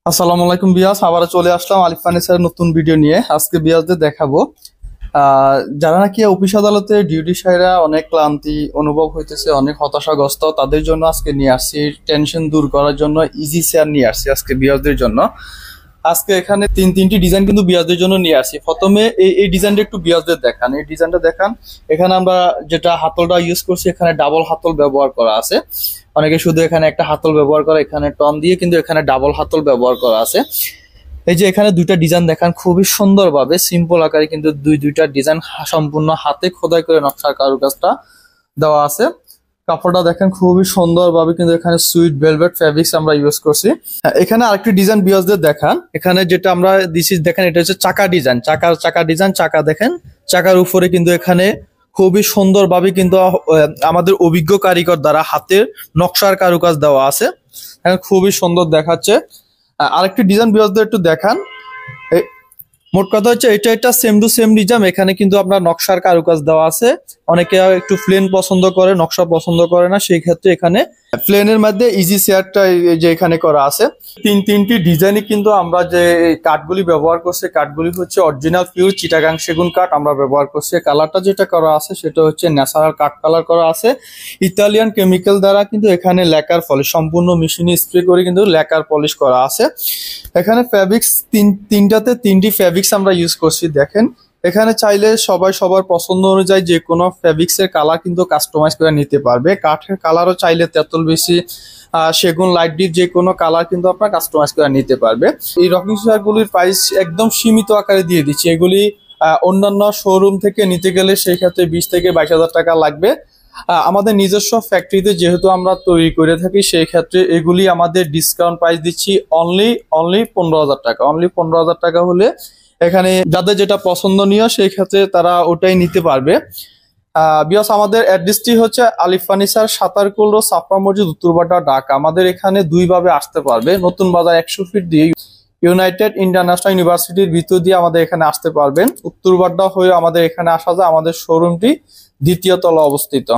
আসসালামু আলাইকুম বিয়াস, আবার চলে আসলাম আলিফ ফার্নিচারের নতুন ভিডিও নিয়ে। আজকে বিয়াসদের দেখাবো যারা নাকি অফিস আদালতে ডিউটি সাইরা অনেক ক্লান্তি অনুভব হইতেছে, অনেক হতাশাগ্রস্ত, তাদের জন্য আজকে নিয়ে আসছি টেনশন দূর করার জন্য ইজি চেয়ার নিয়ে আসছি আজকে বিয়াসদের জন্য। আজকে এখানে তিনটি ডিজাইন কিন্তু বিয়াসদের জন্য নিয়ে আসি। প্রথমে এই ডিজাইনটা একটু বিয়াসদের দেখান, এই ডিজাইনটা দেখান। এখানে আমরা যেটা হাতলটা ইউজ করছি, এখানে ডাবল হাতল ব্যবহার করা আছে। অনেকে শুধু এখানে একটা হাতল ব্যবহার করে, এখানে টন দিয়ে, কিন্তু এখানে ডাবল হাতল ব্যবহার করা আছে। এই যে এখানে দুইটা ডিজাইন দেখান, খুবই সুন্দরভাবে সিম্পল আকারে কিন্তু দুইটা ডিজাইন সম্পূর্ণ হাতে খোদাই করে নকশার কারুকাজটা দেওয়া আছে। কাপড়টা দেখেন খুবই সুন্দরভাবে কিন্তু এখানে সুইট ভেলভেট ফেব্রিক্স আমরা ইউজ করছি। এখানে আরেকটি ডিজাইন বিয়াসদের দেখান। এখানে যেটা আমরা দিছি দেখেন, এটা হচ্ছে চাকা ডিজাইন, চাকা ডিজাইন। চাকা দেখেন, চাকার উপরে কিন্তু এখানে খুবই সুন্দরভাবে কিন্তু আমাদের অভিজ্ঞ কারিগর দ্বারা হাতের নকশার কারুকাজ দেওয়া আছে। খুবই সুন্দর দেখাচ্ছে। আরেকটি ডিজাইন বিয়াসদের একটু দেখান। মোট কথা হচ্ছে এটা সেম টু সেম ডিজাইন, এখানে কিন্তু আপনার নকশার কারুকাজ দেওয়া আছে। অনেকে একটু প্লেন পছন্দ করে, নকশা পছন্দ করে না, সেই ক্ষেত্রে এখানে প্লেনের মধ্যে ইজি চেয়ারটা যে এখানে করা আছে। তিনটি ডিজাইনই কিন্তু আমরা যে কাঠগুলি ব্যবহার করছি, কাঠগুলি হচ্ছে অরিজিনাল পিওর চিটাগাং সেগুন কাঠ আমরা ব্যবহার করছি। কালারটা যেটা করা আছে সেটা হচ্ছে ন্যাচারাল কাঠ কালার করা আছে। ইতালিয়ান কেমিক্যাল দ্বারা কিন্তু এখানে ল্যাকার পলিশ, সম্পূর্ণ মেশিনে স্প্রে করে কিন্তু ল্যাকার পলিশ করা আছে। এখানে ফ্যাব্রিক্স তিনটাতে তিনটি ফ্যাব্রিক্স আমরা ইউজ করছি। দেখেন এখানে চাইলে সবার পছন্দ অনুযায়ী যে কোনো ফ্যাব্রিক্স এর কালার কিন্তু কাস্টমাইজ করে নিতে পারবে। কাঠের কালারও চাইলে তেঁতুল বেশি, সেগুন লাইট ডিপ, যে কোনো কালার কিন্তু আপনার কাস্টমাইজ করে নিতে পারবে। এই রকিং চেয়ারগুলির প্রাইস একদম সীমিত আকারে দিয়ে দিচ্ছি। এগুলি অন্যান্য শোরুম থেকে নিতে গেলে সেই ক্ষেত্রে 20 থেকে 22,000 টাকা লাগবে। আমাদের নিজস্ব ফ্যাক্টরিতে যেহেতু আমরা তৈরি করে থাকি, সেই ক্ষেত্রে এগুলি আমাদের ডিসকাউন্ট প্রাইস দিচ্ছি অনলি 15,000 টাকা। অনলি 15,000 টাকা হলে এখানে যাদের যেটা পছন্দনীয় সেই ক্ষেত্রে তারা ওটাই নিতে পারবে। বিকজ আমাদের অ্যাড্রেসটি হচ্ছে আলিফ ফার্নিচার, সাতারকুল রোড, সাফরা মসজিদ, উত্তরবাড্ডা, ঢাকা। আমাদের এখানে দুইভাবে আসতে পারবে। নতুন বাজার 100 ফিট দিয়ে ইউনাইটেড ইন্টারন্যাশনাল ইউনিভার্সিটির ভিতর দিয়ে আমাদের এখানে আসতে পারবেন। উত্তরবাড্ডা হয়ে আমাদের এখানে আসা যায়। আমাদের শোরুমটি দ্বিতীয় তলা অবস্থিত।